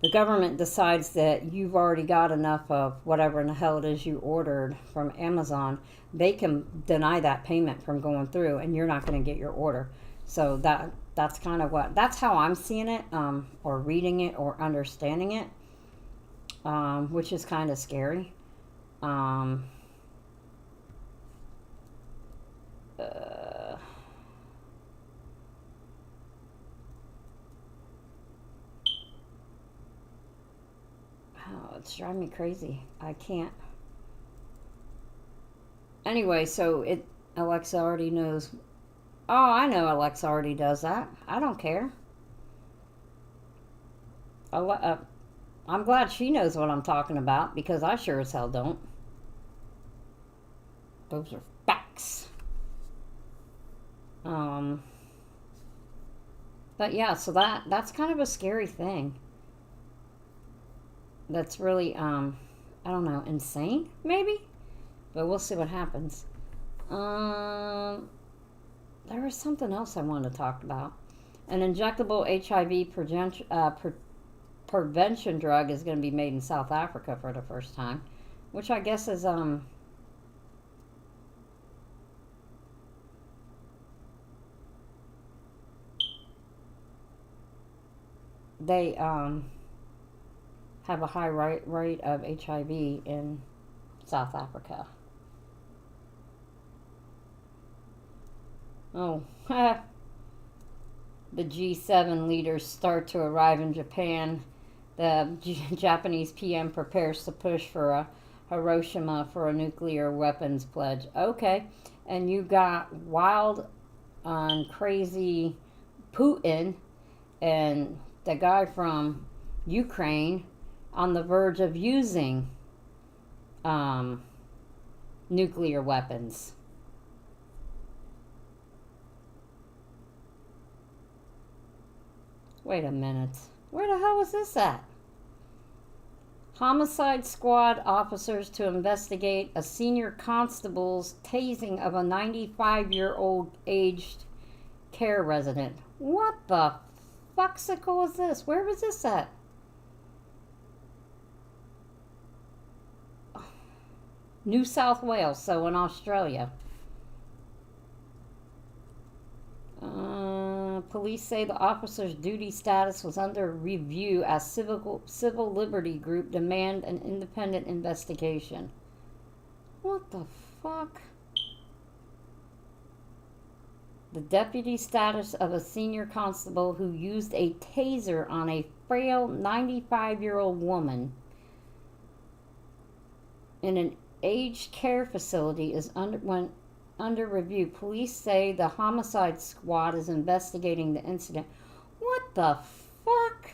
the government decides that you've already got enough of whatever in the hell it is you ordered from Amazon, they can deny that payment from going through, and you're not going to get your order. So that's kind of that's how I'm seeing it, or reading it, or understanding it, which is kind of scary. Uh, oh, it's driving me crazy. I can't. Anyway, so Alexa already knows. Oh, I know Alexa already does that. I don't care. I'm glad she knows what I'm talking about because I sure as hell don't. Those are facts. But yeah, so that's kind of a scary thing. That's really I don't know, insane maybe, but we'll see what happens. There was something else I wanted to talk about. An injectable HIV prevention drug is going to be made in South Africa for the first time, which I guess is they have a high rate of HIV in South Africa. Oh, the G7 leaders start to arrive in Japan. The Japanese PM prepares to push for a Hiroshima for a nuclear weapons pledge. Okay, and you got wild and crazy Putin and the guy from Ukraine on the verge of using nuclear weapons. Wait a minute. Where the hell was this at? Homicide squad officers to investigate a senior constable's tasing of a 95-year-old aged care resident. What the fuxicle is this? Where was this at? New South Wales, so in Australia. Police say the officer's duty status was under review as civil liberty group demand an independent investigation. What the fuck? The deputy status of a senior constable who used a taser on a frail 95-year-old woman in an aged care facility is under review. Police say the homicide squad is investigating the incident. What the fuck?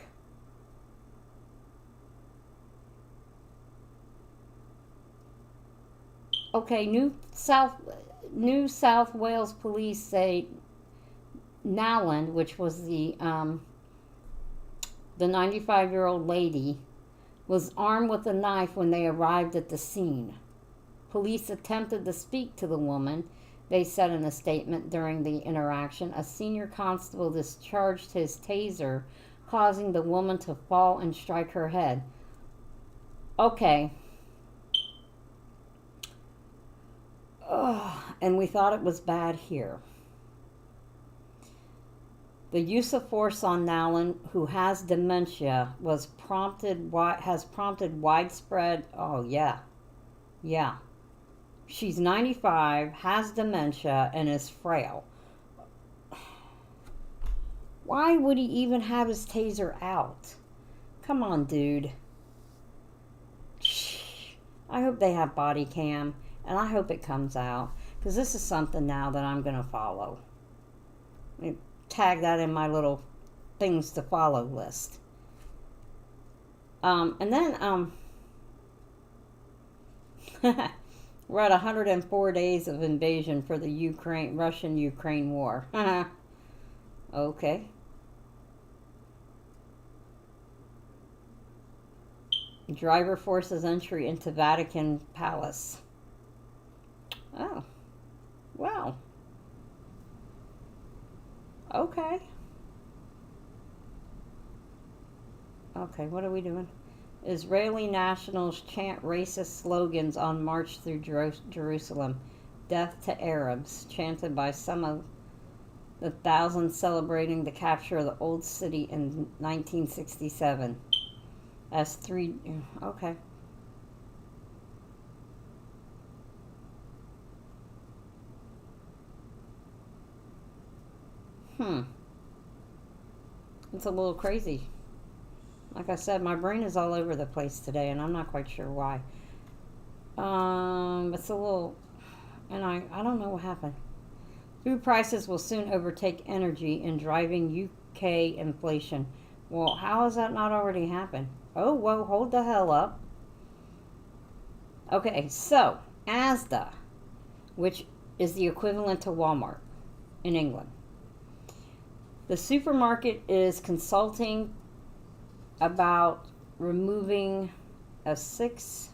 Okay, New South Wales police say Nowland, which was the 95-year-old lady, was armed with a knife when they arrived at the scene. Police attempted to speak to the woman, they said in a statement during the interaction. A senior constable discharged his taser, causing the woman to fall and strike her head. Okay. And we thought it was bad here. The use of force on Nowland, who has dementia, has prompted widespread. Oh yeah. She's 95, has dementia, and is frail. Why would he even have his taser out? Come on, dude. I hope they have body cam, and I hope it comes out, because this is something now that I'm going to follow. Tag that in my little things to follow list. And then we're at 104 days of invasion for the Russian-Ukraine war. Okay. Driver forces entry into Vatican Palace. Oh. Wow. Okay. Okay, what are we doing? Israeli nationals chant racist slogans on march through Jerusalem. Death to Arabs, chanted by some of the thousands celebrating the capture of the old city in 1967. Okay. It's a little crazy. Like I said, my brain is all over the place today, and I'm not quite sure why. It's a little, and I don't know what happened. Food prices will soon overtake energy in driving UK inflation. Well, how has that not already happened? Oh, whoa, hold the hell up. Okay, so Asda, which is the equivalent to Walmart in England. The supermarket is consulting about removing a 6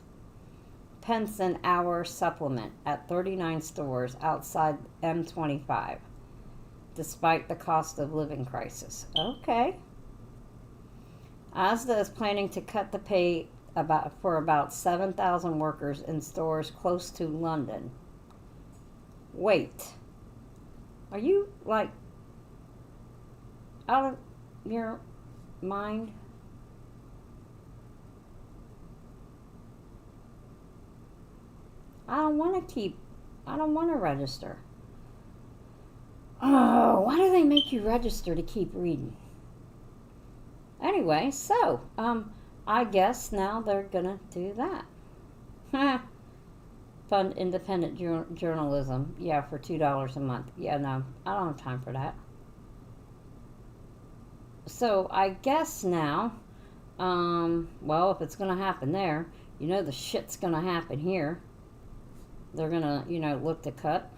pence an hour supplement at 39 stores outside M25, despite the cost of living crisis. Okay. Asda is planning to cut the pay for about 7,000 workers in stores close to London. Wait. Are you, like, out of your mind? I don't want to register. Oh, why do they make you register to keep reading? Anyway, so, I guess now they're gonna do that. Fund independent journalism. Yeah, for $2 a month. Yeah, no, I don't have time for that. So, I guess now, well, if it's gonna happen there, you know the shit's gonna happen here. They're gonna, look to cut.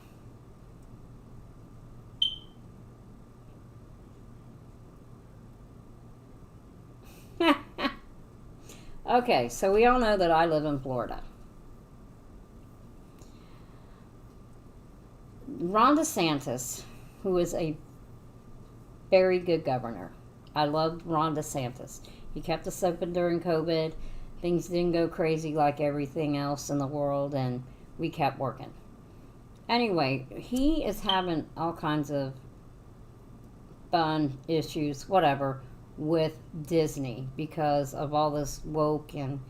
Okay, so we all know that I live in Florida. Ron DeSantis, who is a very good governor. I loved Ron DeSantis. He kept us open during COVID. Things didn't go crazy like everything else in the world, and we kept working. Anyway, he is having all kinds of fun issues, whatever, with Disney because of all this woke and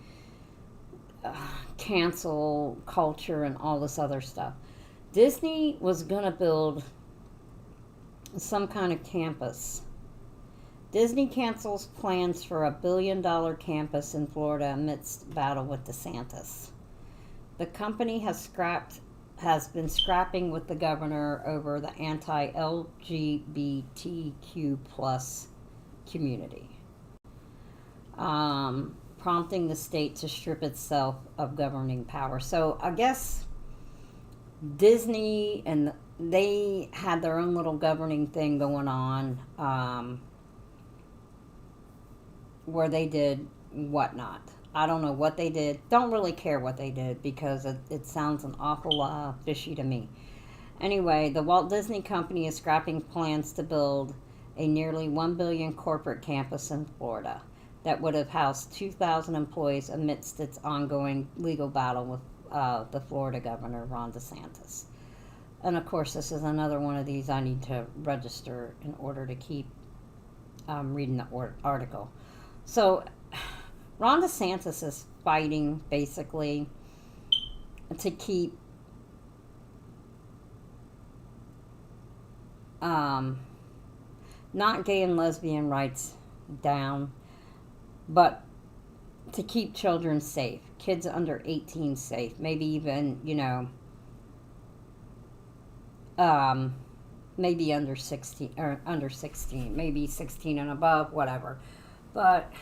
cancel culture and all this other stuff. Disney was going to build some kind of campus. Disney cancels plans for a $1 billion campus in Florida amidst battle with DeSantis. The company has been scrapping with the governor over the anti-LGBTQ plus community, prompting the state to strip itself of governing power. So I guess Disney, and they had their own little governing thing going on, where they did whatnot. I don't know what they did. Don't really care what they did because it sounds an awful fishy to me. Anyway, the Walt Disney Company is scrapping plans to build a nearly $1 billion corporate campus in Florida that would have housed 2,000 employees amidst its ongoing legal battle with the Florida governor, Ron DeSantis. And of course, this is another one of these I need to register in order to keep reading the article. So, Ron DeSantis is fighting, basically, to keep not gay and lesbian rights down, but to keep children safe, kids under 18 safe, maybe even, maybe under 16 or under 16, maybe 16 and above, whatever. But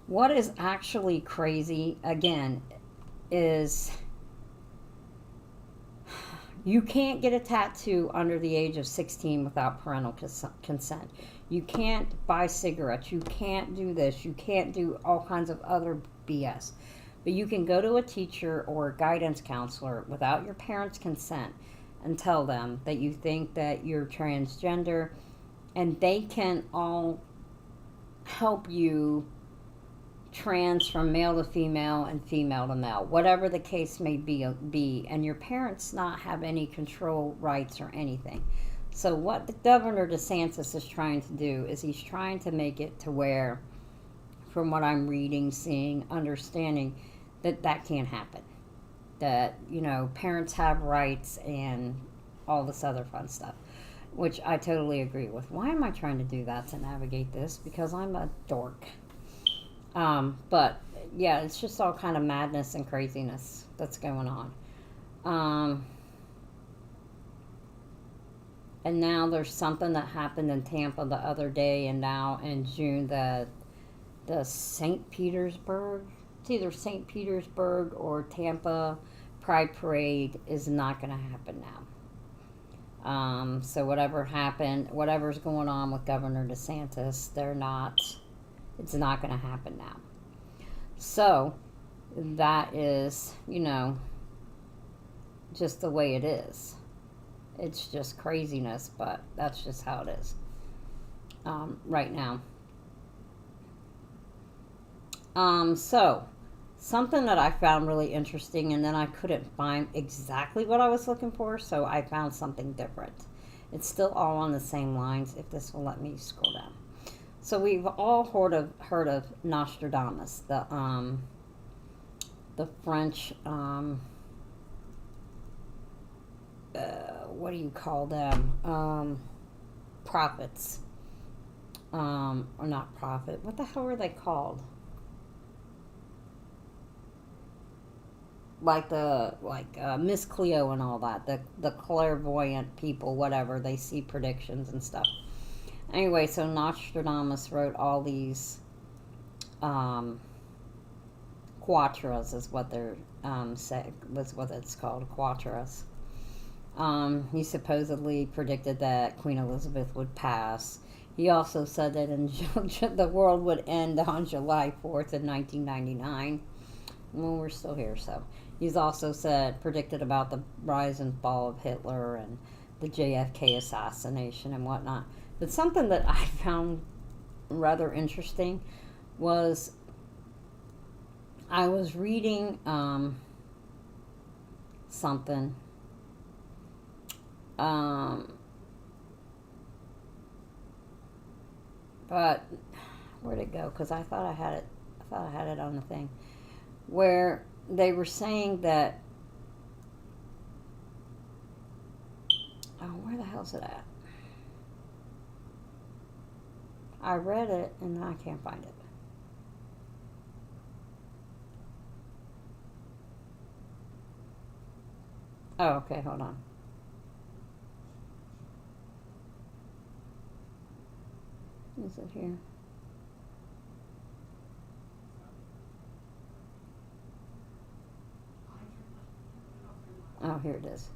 what is actually crazy again is you can't get a tattoo under the age of 16 without parental consent. You can't buy cigarettes. You can't do this. You can't do all kinds of other BS. But you can go to a teacher or a guidance counselor without your parents' consent and tell them that you think that you're transgender, and they can all help you trans from male to female and female to male, whatever the case may be, and your parents not have any control rights or anything. So what the Governor DeSantis is trying to do is he's trying to make it to where, from what I'm reading, seeing, understanding, that can't happen. That, you know, parents have rights and all this other fun stuff, which I totally agree with. Why am I trying to do that to navigate this? Because I'm a dork. But yeah, it's just all kind of madness and craziness that's going on. And now there's something that happened in Tampa the other day, and now in June, the St. Petersburg, it's either St. Petersburg or Tampa Pride Parade is not going to happen now. So whatever happened, whatever's going on with Governor DeSantis, it's not going to happen now. So that is, you know, just the way it is. It's just craziness, but that's just how it is right now. So something that I found really interesting, and then I couldn't find exactly what I was looking for, so I found something different. It's still all on the same lines, if this will let me scroll down. So we've all heard of Nostradamus, the French, what do you call them? Prophets. Or not prophet. What the hell were they called? Like Miss Cleo and all that. The clairvoyant people, whatever. They see predictions and stuff. Anyway, so Nostradamus wrote all these quatrains, is what they're was what it's called, quatrains. He supposedly predicted that Queen Elizabeth would pass. He also said that the world would end on July 4th in 1999. Well, we're still here, so. He's also predicted about the rise and fall of Hitler and the JFK assassination and whatnot. But something that I found rather interesting was I was reading something. But where'd it go? Because I thought I had it on the thing where they were saying that. Oh, where the hell's it at? I read it and I can't find it. Oh, okay, hold on. Is it here? Oh, here it is.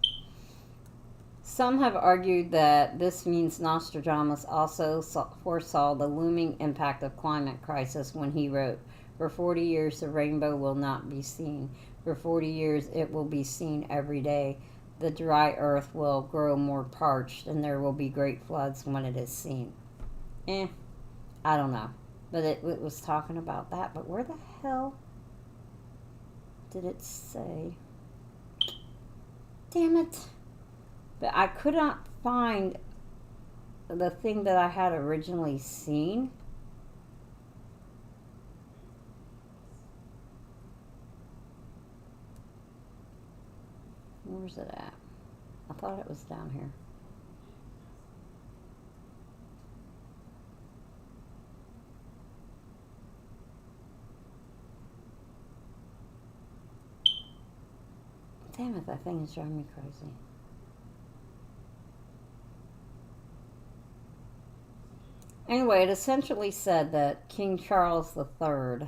Some have argued that this means Nostradamus also foresaw the looming impact of climate crisis when he wrote, "For 40 years the rainbow will not be seen. For 40 years it will be seen every day. The dry earth will grow more parched, and there will be great floods when it is seen." I don't know. But it was talking about that. But where the hell did it say? Damn it. But I could not find the thing that I had originally seen. Where's it at? I thought it was down here. Damn it, that thing is driving me crazy. Anyway, it essentially said that King Charles III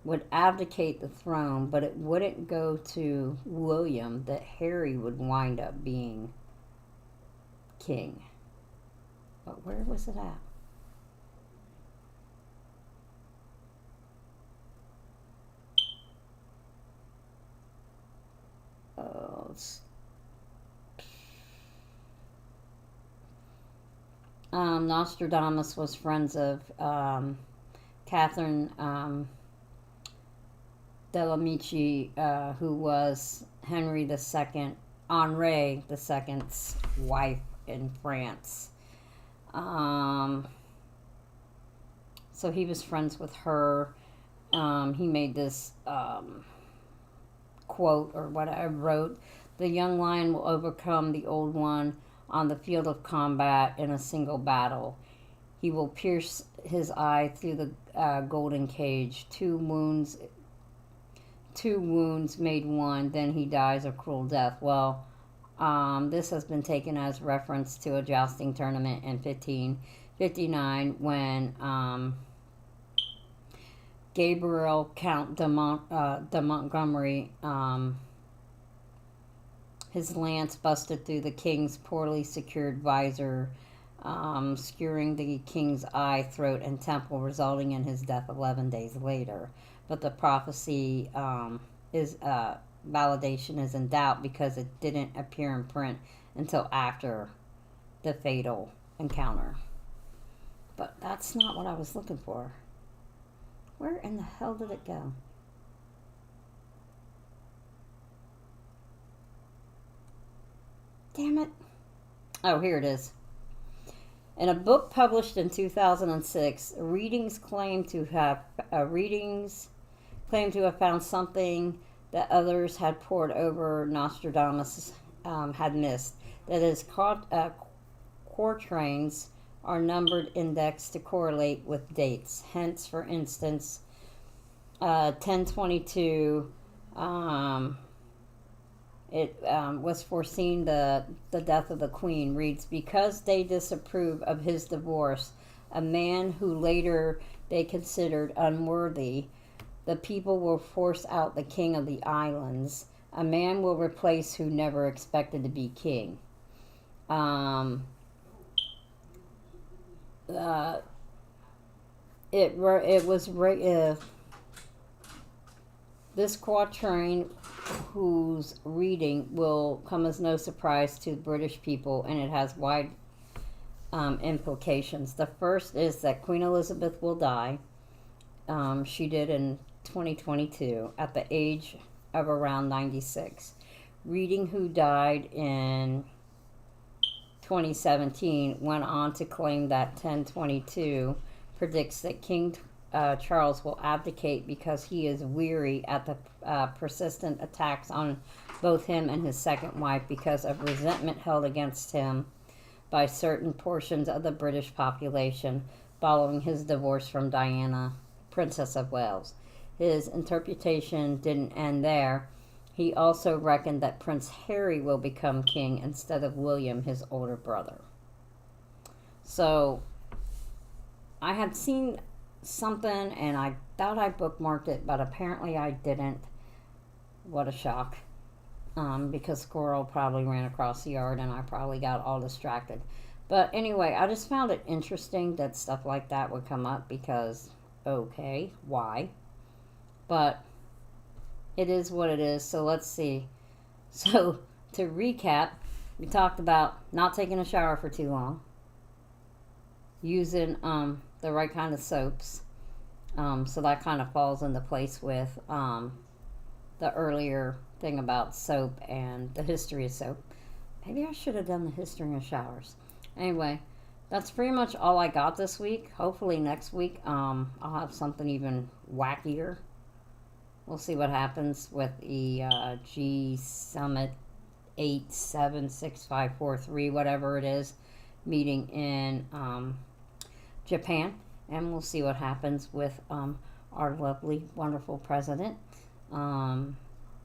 would abdicate the throne, but it wouldn't go to William, that Harry would wind up being king. But where was it at? Oh, Nostradamus was friends of Catherine Della Medici, who was Henry II's wife in France. So he was friends with her. He made this quote, or what I wrote: "The young lion will overcome the old one on the field of combat in a single battle. He will pierce his eye through the golden cage. Two wounds made one, then he dies a cruel death." Well, this has been taken as reference to a jousting tournament in 1559 when Gabriel Count de Montgomery, his lance busted through the king's poorly secured visor, skewering the king's eye, throat, and temple, resulting in his death 11 days later. But the prophecy validation is in doubt because it didn't appear in print until after the fatal encounter. But that's not what I was looking for. Where in the hell did it go? Damn it. Oh, here it is. In a book published in 2006, readings claim to have found something that others had poured over Nostradamus had missed. That is, quatrains are numbered indexed to correlate with dates. Hence, for instance, 1022, it was foreseen the death of the queen, reads, "Because they disapprove of his divorce, a man who later they considered unworthy, the people will force out the king of the islands. A man will replace who never expected to be king." This quatrain, whose reading will come as no surprise to British people, and it has wide implications. The first is that Queen Elizabeth will die. She did in 2022 at the age of around 96. Reading, who died in 2017, went on to claim that 1022 predicts that King Charles will abdicate because he is weary at the persistent attacks on both him and his second wife because of resentment held against him by certain portions of the British population following his divorce from Diana, Princess of Wales. His interpretation didn't end there. He also reckoned that Prince Harry will become king instead of William, his older brother. So, I had seen something and I thought I bookmarked it, but apparently I didn't. What a shock. Because Squirrel probably ran across the yard and I probably got all distracted. But anyway, I just found it interesting that stuff like that would come up because, okay, why? But it is what it is, so let's see. So, to recap, we talked about not taking a shower for too long, using the right kind of soaps, so that kind of falls into place with the earlier thing about soap and the history of soap. Maybe I should have done the history of showers. Anyway, that's pretty much all I got this week. Hopefully next week I'll have something even wackier. We'll see what happens with the G Summit 876543, whatever it is, meeting in Japan. And we'll see what happens with our lovely, wonderful president.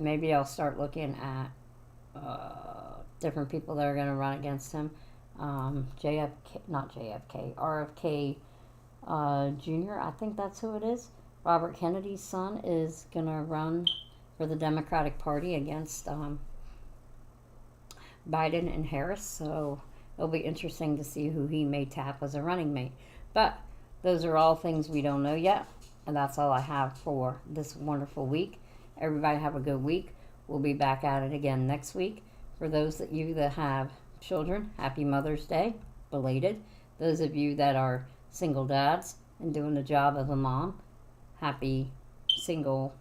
Maybe I'll start looking at different people that are going to run against him. JFK, not JFK, RFK Jr., I think that's who it is. Robert Kennedy's son is going to run for the Democratic Party against Biden and Harris. So it'll be interesting to see who he may tap as a running mate. But those are all things we don't know yet. And that's all I have for this wonderful week. Everybody have a good week. We'll be back at it again next week. For those of you that have children, happy Mother's Day, belated. Those of you that are single dads and doing the job of a mom, happy single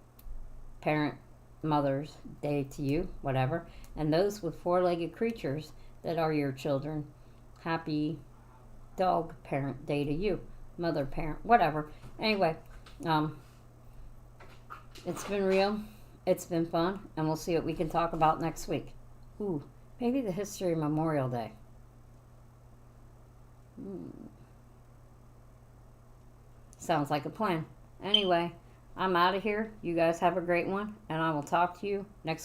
parent Mother's Day to you, whatever. And those with four-legged creatures that are your children, happy dog parent day to you, mother parent, whatever. Anyway, it's been real, it's been fun, and we'll see what we can talk about next week. Ooh, maybe the history of Memorial Day. Sounds like a plan. Anyway, I'm out of here. You guys have a great one, and I will talk to you next week.